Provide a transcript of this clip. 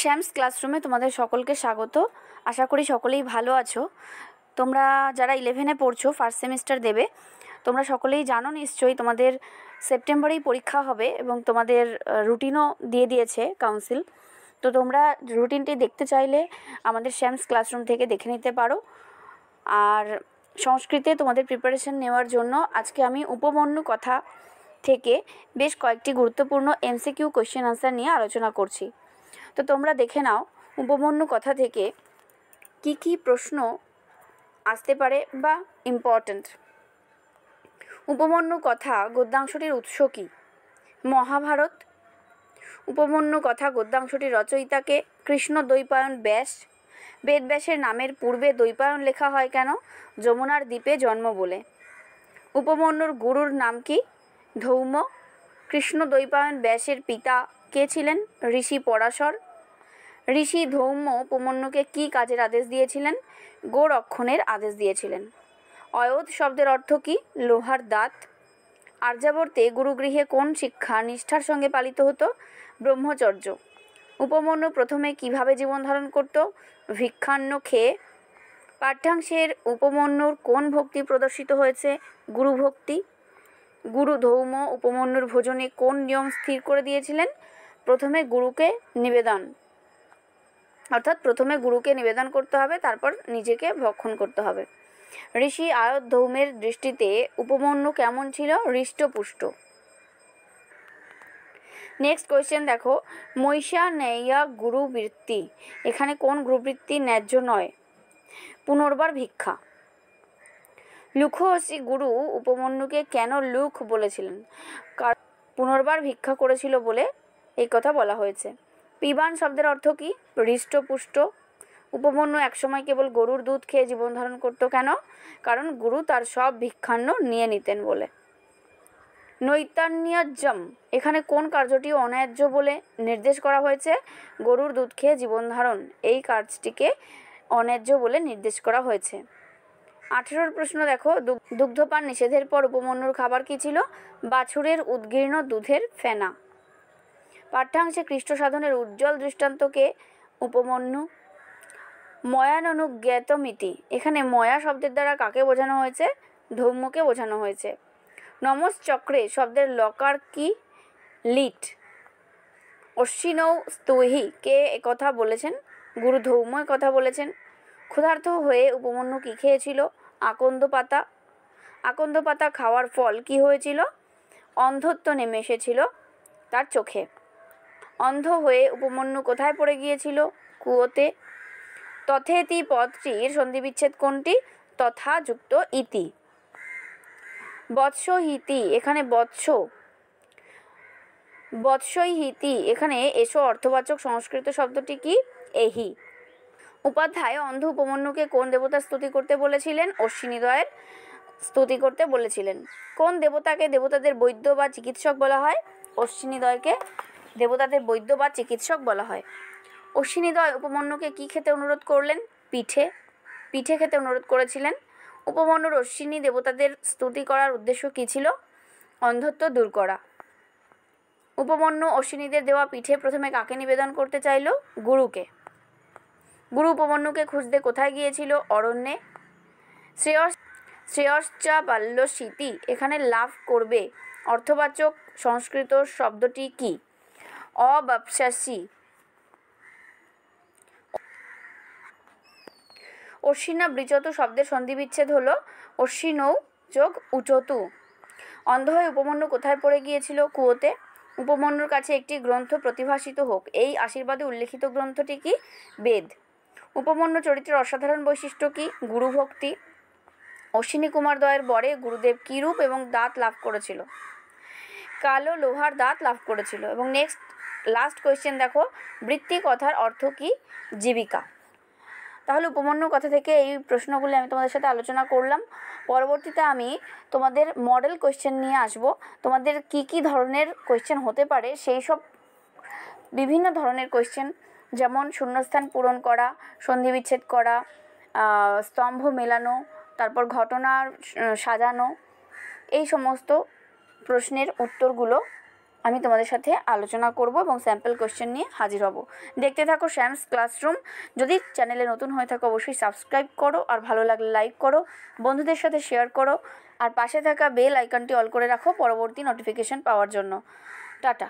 শ্যামস ক্লাসরুমে তোমাদের সকলকে স্বাগত। আশা করি সকলেই ভালো আছো। তোমরা যারা 11-এ পড়ছো, ফার্স্ট সেমিস্টার দেবে, তোমরা সকলেই জানো নিশ্চয়ই তোমাদের সেপ্টেম্বরেই পরীক্ষা হবে এবং তোমাদের রুটিনও দিয়ে দিয়েছে কাউন্সিল। তো তোমরা রুটিনটি দেখতে চাইলে আমাদের শ্যামস ক্লাসরুম থেকে দেখে নিতে পারো। আর সংস্কৃতে তোমাদের প্রিপারেশন নেওয়ার জন্য আজকে আমি উপমন্যু কথা থেকে বেশ কয়েকটি গুরুত্বপূর্ণ এমসিকিউ কোয়েশ্চেন আনসার নিয়ে আলোচনা করছি। তো তোমরা দেখে নাও উপমন্যু কথা থেকে কি কি প্রশ্ন আসতে পারে বা ইম্পর্ট্যান্ট। উপমন্যু কথা গদ্যাংশটির উৎস কী? মহাভারত। উপমন্যু কথা গদ্যাংশটির রচয়িতাকে কৃষ্ণদ্বৈপায়ন ব্যাস। বেদব্যাসের নামের পূর্বে দ্বৈপায়ন লেখা হয় কেন? যমুনার দ্বীপে জন্ম বলে। উপমন্যুর গুরুর নাম কি? ধৌম। কৃষ্ণদ্বৈপায়ন ব্যাসের পিতা কে ছিলেন? ঋষি পরাশর। ঋষি ধৌম উপমন্যুকে কী কাজের আদেশ দিয়েছিলেন? গোরক্ষণের আদেশ দিয়েছিলেন। অয়োধ শব্দের অর্থ কী? লোহার দাঁত। আর্যাবর্তে গুরুগৃহে কোন শিক্ষা নিষ্ঠার সঙ্গে পালিত হতো? ব্রহ্মচর্য। উপমন্যু প্রথমে কিভাবে জীবন ধারণ করত? ভিক্ষান্ন খেয়ে। পাঠ্যাংশের উপমন্যুর কোন ভক্তি প্রদর্শিত হয়েছে? গুরুভক্তি। গুরু ধৌম উপমন্যুর ভোজনে কোন নিয়ম স্থির করে দিয়েছিলেন? প্রথমে গুরুকে নিবেদন, অর্থাৎ প্রথমে গুরুকে নিবেদন করতে হবে, তারপর নিজেকে ভক্ষণ করতে হবে। ঋষি আয়োধ ধৌমের দৃষ্টিতে উপমন্যু কেমন ছিল? হৃষ্টপুষ্ট। নেক্সট কোয়েশ্চেন দেখো, মৈষা নেয়া গুরুবৃত্তি, এখানে কোন গুরুবৃত্তি ন্যায্য নয়? পুনর্বার ভিক্ষা। লুখোসি গুরু উপমন্যুকে কেন লুখ বলেছিলেন? কারণ পুনর্বার ভিক্ষা করেছিল বলে এই কথা বলা হয়েছে। পিবান শব্দের অর্থ কী? হৃষ্টপুষ্ট। উপমন্যু একসময় কেবল গরুর দুধ খেয়ে জীবন ধারণ করত কেন? কারণ গুরু তার সব ভিক্ষান্ন নিয়ে নিতেন বলে। নৈতান্যাজ্যম, এখানে কোন কার্যটি অন্যায্য বলে নির্দেশ করা হয়েছে? গরুর দুধ খেয়ে জীবন ধারণ, এই কাজটিকে অন্যায্য বলে নির্দেশ করা হয়েছে। 18 প্রশ্ন দেখো, দুগ্ধপান নিষেধের পর উপমন্যুর খাবার কী ছিল? বাছুরের উদ্গীর্ণ দুধের ফেনা। পাঠ্যাংশে কৃষ্ট সাধনের উজ্জ্বল দৃষ্টান্তকে উপমন্যু। ময়াননুজ্ঞাতমিতি, এখানে ময়া শব্দের দ্বারা কাকে বোঝানো হয়েছে? ধৌম্যকে বোঝানো হয়েছে। নমশ্চক্রে শব্দের লকার কি? লিট। অশ্বিনৌ স্তৈহি, কে একথা বলেছেন? গুরু ধৌম কথা বলেছেন। ক্ষুধার্ত হয়ে উপমন্যু কী খেয়েছিল? আকন্দ পাতা। আকন্দ পাতা খাওয়ার ফল কি হয়েছিল? অন্ধত্ব নেমে এসেছিল তার চোখে। অন্ধ হয়ে উপমন্যু কোথায় পড়ে গিয়েছিল? কুয়োতে। তথেতি পদটির সন্ধিবিচ্ছেদ কোনটি? তথা যুক্ত ইতি। বৎসহিতি, এখানে বৎসহিতি, এখানে এসো অর্থবাচক সংস্কৃত শব্দটি কি? এহি। উপাধ্যায় অন্ধ উপমন্যুকে কোন দেবতার স্তুতি করতে বলেছিলেন? অশ্বিনীদ্বয়ের স্তুতি করতে বলেছিলেন। কোন দেবতাকে দেবতাদের বৈদ্য বা চিকিৎসক বলা হয়? অশ্বিনীদ্বয়কে দেবতাদের বৈদ্য বা চিকিৎসক বলা হয়। অশ্বিনীদ্বয় উপমন্যুকে কি খেতে অনুরোধ করলেন? পিঠে খেতে অনুরোধ করেছিলেন। উপমন্যুর অশ্বিনী দেবতাদের স্তুতি করার উদ্দেশ্য কী ছিল? অন্ধত্ব দূর করা। উপমন্যু অশ্বিনীদের দেওয়া পিঠে প্রথমে কাকে নিবেদন করতে চাইল? গুরুকে। গুরু উপমন্যুকে খুঁজতে কোথায় গিয়েছিল? অরণ্যে। শ্রেয়শ্চা বাল্যস্মৃতি, এখানে লাভ করবে অর্থবাচক সংস্কৃত শব্দটি কি? অবাপসাসি। অশ্বিনা বৃচতু শব্দের সন্ধিবিচ্ছেদ হল অশ্বিনৌ যোগ উচতু। অন্ধ হয়ে উপমন্যু কোথায় পড়ে গিয়েছিল? কুয়োতে। উপমন্যুর কাছে একটি গ্রন্থ প্রতিভাসিত হোক, এই আশীর্বাদে উল্লেখিত গ্রন্থটি কি? বেদ। উপমন্যু চরিত্রের অসাধারণ বৈশিষ্ট্য কি? গুরুভক্তি। অশ্বিনী কুমার দ্বয়ের বরে গুরুদেব কী রূপ এবং দাঁত লাভ করেছিল? কালো লোহার দাঁত লাভ করেছিল। এবং লাস্ট কোয়েশ্চেন দেখো, বৃত্তি কথার অর্থ কি? জীবিকা। তাহলে উপমন্যু কথা থেকে এই প্রশ্নগুলি আমি তোমাদের সাথে আলোচনা করলাম। পরবর্তীতে আমি তোমাদের মডেল কোয়েশ্চেন নিয়ে আসব। তোমাদের কি কি ধরনের কোয়েশ্চেন হতে পারে সেই সব বিভিন্ন ধরনের কোয়েশ্চেন, যেমন শূন্যস্থান পূরণ করা, সন্ধিবিচ্ছেদ করা, স্তম্ভ মেলানো, তারপর ঘটনার সাজানো, এই সমস্ত প্রশ্নের উত্তরগুলো আমি তোমাদের সাথে আলোচনা করব এবং স্যাম্পল কোশ্চেন নিয়ে হাজির হব। দেখতে থাকো শ্যামস ক্লাসরুম। যদি চ্যানেলে নতুন হয়ে থাকো অবশ্যই সাবস্ক্রাইব করো, আর ভালো লাগলে লাইক করো, বন্ধুদের সাথে শেয়ার করো, আর পাশে থাকা বেল আইকনটি অল করে রাখো পরবর্তী নোটিফিকেশন পাওয়ার জন্য। টাটা।